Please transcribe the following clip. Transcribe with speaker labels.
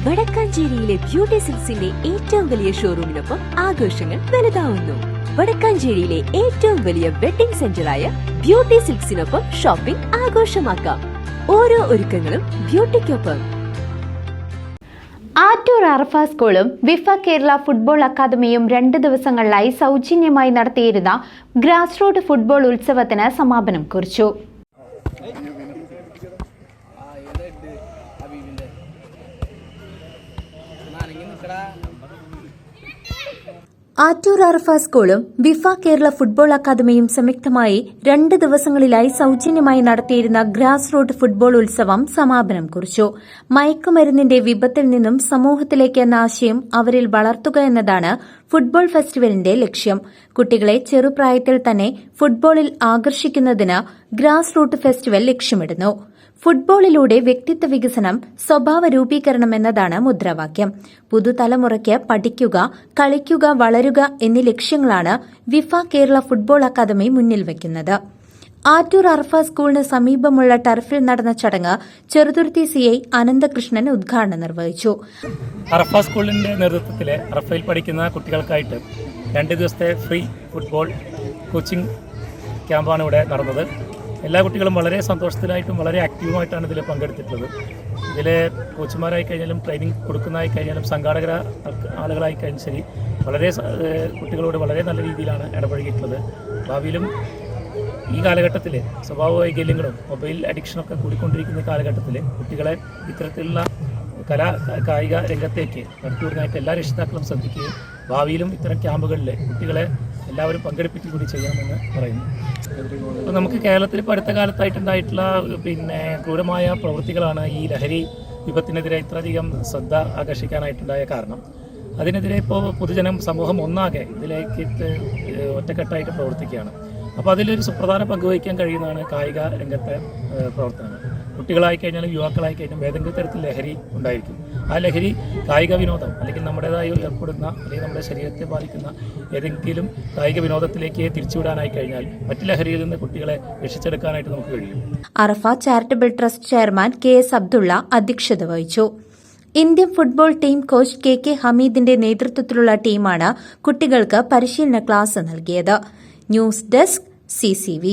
Speaker 1: വടക്കാഞ്ചേരിയിലെ beauty സിൽക്സിന്റെ ഏറ്റവും വലിയ ഷോറൂമിനൊപ്പം ആഘോഷങ്ങൾ വലുതാവുന്നു. വടക്കാഞ്ചേരിയിലെ ഏറ്റവും വലിയ വെഡിംഗ് സെന്ററായ ബ്യൂട്ടി സിൽക്സിനൊപ്പം ഷോപ്പിംഗ് ആഘോഷമാക്കാം. ഓരോ ഒരുക്കങ്ങളും ബ്യൂട്ടിക്കൊപ്പം.
Speaker 2: ആറ്റൂർ അറഫ സ്കൂളും വിഫ കേരള ഫുട്ബോൾ അക്കാദമിയും 2 ദിവസങ്ങളിലായി സൗജന്യമായി നടത്തിയിരുന്ന ഗ്രാസ് റൂട്ട് ഫുട്ബോൾ ഉത്സവത്തിന് സമാപനം കുറിച്ചു. ആറ്റൂർ അറഫ സ്കൂളും വിഫ കേരള ഫുട്ബോൾ അക്കാദമിയും സംയുക്തമായി 2 ദിവസങ്ങളിലായി സൗജന്യമായി നടത്തിയിരുന്ന ഗ്രാസ് റൂട്ട് ഫുട്ബോൾ ഉത്സവം സമാപനം കുറിച്ചു. മയക്കുമരുന്നിന്റെ വിപത്തിൽ നിന്നും സമൂഹത്തിലേക്ക് എന്ന ആശയം അവരിൽ വളർത്തുക എന്നതാണ് ഫുട്ബോൾ ഫെസ്റ്റിവലിന്റെ ലക്ഷ്യം. കുട്ടികളെ ചെറുപ്രായത്തിൽ തന്നെ ഫുട്ബോളിൽ ആകർഷിക്കുന്നതിന് ഗ്രാസ് റൂട്ട് ഫെസ്റ്റിവൽ ലക്ഷ്യമിടുന്നു. ഫുട്ബോളിലൂടെ വ്യക്തിത്വ വികസനം, സ്വഭാവ രൂപീകരണം എന്നതാണ് മുദ്രാവാക്യം. പുതുതലമുറയ്ക്ക് പഠിക്കുക, കളിക്കുക, വളരുക എന്നീ ലക്ഷ്യങ്ങളാണ് വിഫ കേരള ഫുട്ബോൾ അക്കാദമി മുന്നിൽ വയ്ക്കുന്നത്. ആറ്റൂർ അറഫ സ്കൂളിന് സമീപമുള്ള ടർഫിൽ നടന്ന ചടങ്ങ് ചെറുതുരുത്തി CI അനന്തകൃഷ്ണൻ ഉദ്ഘാടനം നിർവഹിച്ചു.
Speaker 3: അറഫ സ്കൂളിന്റെ നേതൃത്വത്തിൽ അറഫയിൽ പഠിക്കുന്ന കുട്ടികൾക്കായിട്ട് 2 ദിവസത്തെ ഫ്രീ ഫുട്ബോൾ കോച്ചിംഗ് ക്യാമ്പാണ് ഇവിടെ നടന്നത്. എല്ലാ കുട്ടികളും വളരെ സന്തോഷത്തിലായിട്ടും വളരെ ആക്റ്റീവുമായിട്ടാണ് ഇതിൽ പങ്കെടുത്തിട്ടുള്ളത്. ഇതിൽ കോച്ചുമാരായി കഴിഞ്ഞാലും ട്രെയിനിങ് കൊടുക്കുന്നതായി കഴിഞ്ഞാലും സംഘാടക ആളുകളായി കഴിഞ്ഞാൽ ശരി, വളരെ കുട്ടികളോട് വളരെ നല്ല രീതിയിലാണ് ഇടപഴകിയിട്ടുള്ളത്. ഭാവിയിലും ഈ കാലഘട്ടത്തിൽ സ്വഭാവ വൈകല്യങ്ങളും മൊബൈൽ അഡിക്ഷനൊക്കെ കൂടിക്കൊണ്ടിരിക്കുന്ന കാലഘട്ടത്തിൽ കുട്ടികളെ ഇത്തരത്തിലുള്ള കായിക രംഗത്തേക്ക് നടത്തിവിടുന്നതായിട്ട് എല്ലാ രക്ഷിതാക്കളും ശ്രദ്ധിക്കുകയും ഭാവിയിലും ഇത്തരം ക്യാമ്പുകളിൽ കുട്ടികളെ എല്ലാവരും പങ്കെടുപ്പിക്കുക കൂടി ചെയ്യണമെന്ന് പറയുന്നു. അപ്പോൾ നമുക്ക് കേരളത്തിൽ ഇപ്പോൾ അടുത്ത കാലത്തായിട്ടുണ്ടായിട്ടുള്ള ക്രൂരമായ പ്രവൃത്തികളാണ് ഈ ലഹരി വിപത്തിനെതിരെ ഇത്രയധികം ശ്രദ്ധ ആകർഷിക്കാനായിട്ടുണ്ടായ കാരണം. അതിനെതിരെ ഇപ്പോൾ സമൂഹം ഒന്നാകെ ഇതിലേക്ക് ഒറ്റക്കെട്ടായിട്ട് പ്രവർത്തിക്കുകയാണ്. അപ്പോൾ അതിലൊരു സുപ്രധാന പങ്ക് വഹിക്കാൻ കഴിയുന്നതാണ് കായിക രംഗത്തെ പ്രവർത്തനങ്ങൾ. കുട്ടികളായി കഴിഞ്ഞാലും യുവാക്കളായി കഴിഞ്ഞാലും ഏതെങ്കിലും തരത്തിൽ ലഹരി ഉണ്ടായിരിക്കും. ആ ലഹരി കായിക വിനോദം അല്ലെങ്കിൽ നമ്മുടേതായി ഏർപ്പെടുന്ന അല്ലെങ്കിൽ നമ്മുടെ ശരീരത്തെ ബാധിക്കുന്ന ഏതെങ്കിലും കായിക വിനോദത്തിലേക്ക് തിരിച്ചുവിടാനായി കഴിഞ്ഞാൽ മറ്റു ലഹരിയിൽ നിന്ന് കുട്ടികളെ രക്ഷിച്ചെടുക്കാനായിട്ട് നമുക്ക് കഴിയും.
Speaker 2: Arafa charitable trust chairman KS Abdullah അധ്യക്ഷത വഹിച്ചു. Indian football team coach KK ഹമീദിന്റെ നേതൃത്വത്തിലുള്ള ടീമാണ് കുട്ടികൾക്ക് പരിശീലന ക്ലാസ് നൽകിയത്. News desk CCV.